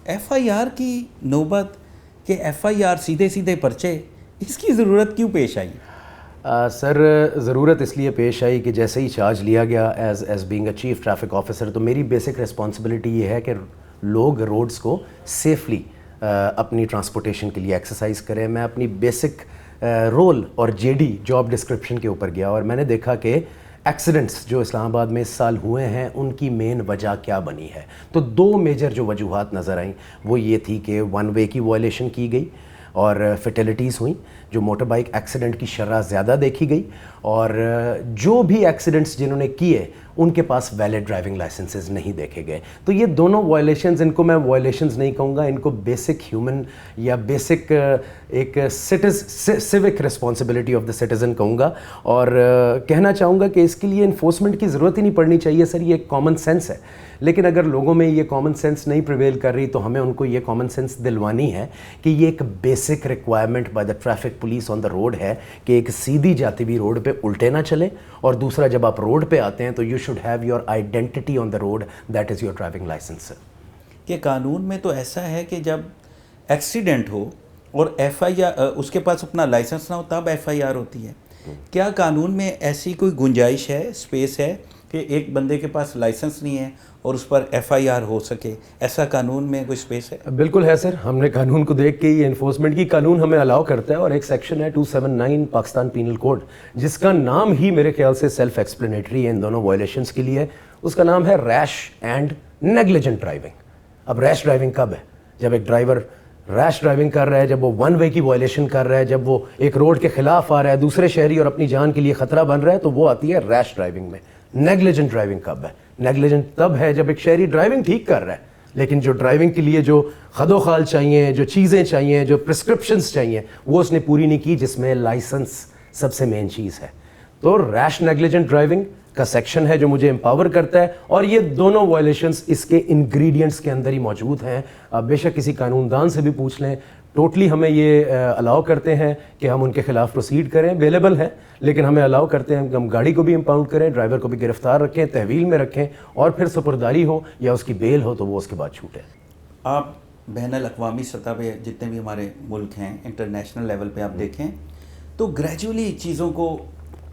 F I R کی نوبت کہ ایف آئی آر سیدھے سیدھے پرچے، اس کی ضرورت کیوں پیش آئی؟ سر ضرورت اس لیے پیش آئی کہ جیسے ہی چارج لیا گیا as being a chief traffic officer, تو میری بیسک رسپانسبلٹی یہ ہے کہ لوگ روڈز کو سیفلی اپنی ٹرانسپورٹیشن کے لیے ایکسرسائز کریں. میں اپنی بیسک رول اور جے ڈی جاب ڈسکرپشن کے اوپر گیا اور میں نے دیکھا کہ ایکسیڈنٹس جو اسلام آباد میں اس سال ہوئے ہیں ان کی مین وجہ کیا بنی ہے. تو دو میجر جو وجوہات نظر آئیں وہ یہ تھی کہ ون وے کی وائلیشن کی گئی اور فیٹیلیٹیز ہوئیں، جو موٹر بائک ایکسیڈنٹ کی شرح زیادہ دیکھی گئی، اور جو بھی ایکسیڈنٹس جنہوں نے کیے ان کے پاس ویلڈ ڈرائیونگ لائسنسز نہیں دیکھے گئے. تو یہ دونوں وائلیشنز، ان کو میں وائلیشنز نہیں کہوں گا، ان کو بیسک ہیومن یا بیسک ایک civic responsibility of the citizen کہوں گا. اور کہنا چاہوں گا کہ اس کے لیے انفورسمنٹ کی ضرورت ہی نہیں پڑنی چاہیے سر، یہ ایک کامن سینس ہے. لیکن اگر لوگوں میں یہ کامن سینس نہیں پریویل کر رہی تو ہمیں ان کو یہ کامن سینس دلوانی ہے کہ یہ ایک basic requirement by the traffic police on the road ہے کہ ایک سیدھی جاتی ہوئی روڈ پہ الٹے نہ چلیں، اور دوسرا جب آپ روڈ پہ آتے ہیں تو you should have your identity on the road, that is your driving licence. کہ قانون میں تو ایسا ہے کہ جب ایکسیڈنٹ ہو اور ایف آئی آر اس کے پاس اپنا لائسنس نہ ہو تب ایف آئی آر ہوتی ہے. کیا قانون میں ایسی کوئی گنجائش ہے، اسپیس ہے کہ ایک بندے کے پاس لائسنس نہیں ہے اور اس پر ایف آئی آر ہو سکے؟ ایسا قانون میں کوئی اسپیس ہے؟ بالکل ہے سر. ہم نے قانون کو دیکھ کے یہ انفورسمنٹ کی قانون ہمیں الاؤ کرتا ہے، اور ایک سیکشن ہے 279 پاکستان پینل کوڈ جس کا نام ہی میرے خیال سے سیلف ایکسپلینیٹری ہے ان دونوں وائلیشنس کے لیے. اس کا نام ہے ریش اینڈ نیگلیجنٹ ڈرائیونگ. اب ریش ڈرائیونگ کب ہے؟ جب ایک ڈرائیور ریش ڈرائیونگ کر رہا ہے، جب وہ ون وے کی وائلیشن کر رہا ہے، جب وہ ایک روڈ کے خلاف آ رہا ہے، دوسرے شہری اور اپنی جان کے لیے خطرہ بن رہا ہے، تو وہ آتی ہے ریش ڈرائیونگ میں. نیگلیجنٹ ڈرائیونگ کب ہے؟ نیگلیجنٹ تب ہے جب ایک شہری ڈرائیونگ ٹھیک کر رہا ہے لیکن جو ڈرائیونگ کے لیے جو خد و خال چاہیے، جو چیزیں چاہیے، جو پرسکرپشنز چاہیے، وہ اس نے پوری نہیں کی، جس میں لائسنس سب سے مین چیز ہے. تو ریش نیگلیجنٹ ڈرائیونگ کا سیکشن ہے جو مجھے امپاور کرتا ہے، اور یہ دونوں وائلیشنز اس کے انگریڈینٹس کے اندر ہی موجود ہیں. آپ بے شک کسی قانون دان سے بھی پوچھ لیں، ٹوٹلی ہمیں یہ الاؤ کرتے ہیں کہ ہم ان کے خلاف پروسیڈ کریں، اویلیبل ہے، لیکن ہمیں الاؤ کرتے ہیں کہ ہم گاڑی کو بھی امپاؤنڈ کریں، ڈرائیور کو بھی گرفتار رکھیں، تحویل میں رکھیں، اور پھر سپرداری ہو یا اس کی بیل ہو تو وہ اس کے بعد چھوٹے. آپ بین الاقوامی سطح پہ جتنے بھی ہمارے ملک ہیں، انٹرنیشنل لیول پہ آپ دیکھیں تو گریجولی چیزوں کو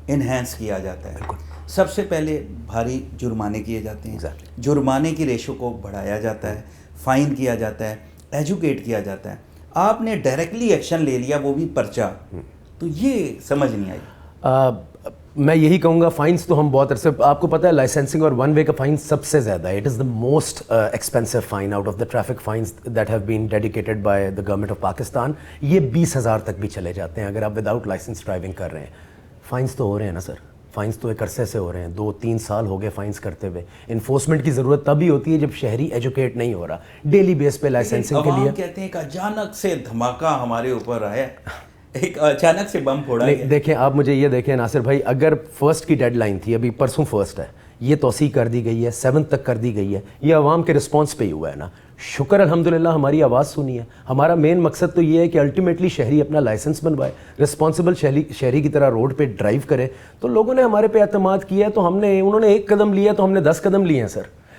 انہینس کیا جاتا ہے. سب سے پہلے بھاری جرمانے کیے جاتے ہیں، جرمانے کی ریشو کو بڑھایا جاتا ہے، فائن کیا جاتا ہے، ایجوکیٹ کیا جاتا ہے. آپ نے ڈائریکٹلی ایکشن لے لیا، وہ بھی پرچہ، تو یہ سمجھ نہیں آئی. میں یہی کہوں گا، فائنس تو ہم بہت عرصے، آپ کو پتہ ہے لائسنسنگ اور ون وے کا فائن سب سے زیادہ ہے. It is the most expensive fine out of the traffic fines that have been dedicated by the government of Pakistan. یہ 20,000 تک بھی چلے جاتے ہیں اگر آپ وداؤٹ لائسنس ڈرائیونگ کر رہے ہیں. فائنس تو ہو رہے ہیں نا سر، فائنس تو ایک عرصے سے ہو رہے ہیں، 2-3 سال ہو گئے فائنس کرتے ہوئے. انفورسمنٹ کی ضرورت تب ہی ہوتی ہے جب شہری ایجوکیٹ نہیں ہو رہا ڈیلی بیس پہ لائسنسنگ کے لیے. کہتے ہیں کہ اچانک سے دھماکہ ہمارے اوپر آیا، ایک اچانک سے بم پھوڑا ہے. دیکھیں آپ مجھے یہ دیکھیں ناصر بھائی، اگر فرسٹ کی ڈیڈ لائن تھی، ابھی پرسوں فرسٹ ہے، یہ توسیع کر دی گئی ہے، 7 تک کر دی گئی ہے، یہ عوام کے رسپانس پہ ہی ہوا ہے نا. شکر الحمدللہ ہماری آواز سنی ہے. ہمارا مین مقصد تو یہ ہے کہ الٹیمیٹلی شہری اپنا لائسنس بنوائے، رسپانسبل شہری کی طرح روڈ پہ ڈرائیو کرے. تو لوگوں نے ہمارے پہ اعتماد کیا ہے، تو انہوں نے 1 قدم لیا تو ہم نے 10 قدم لیے ہیں سر.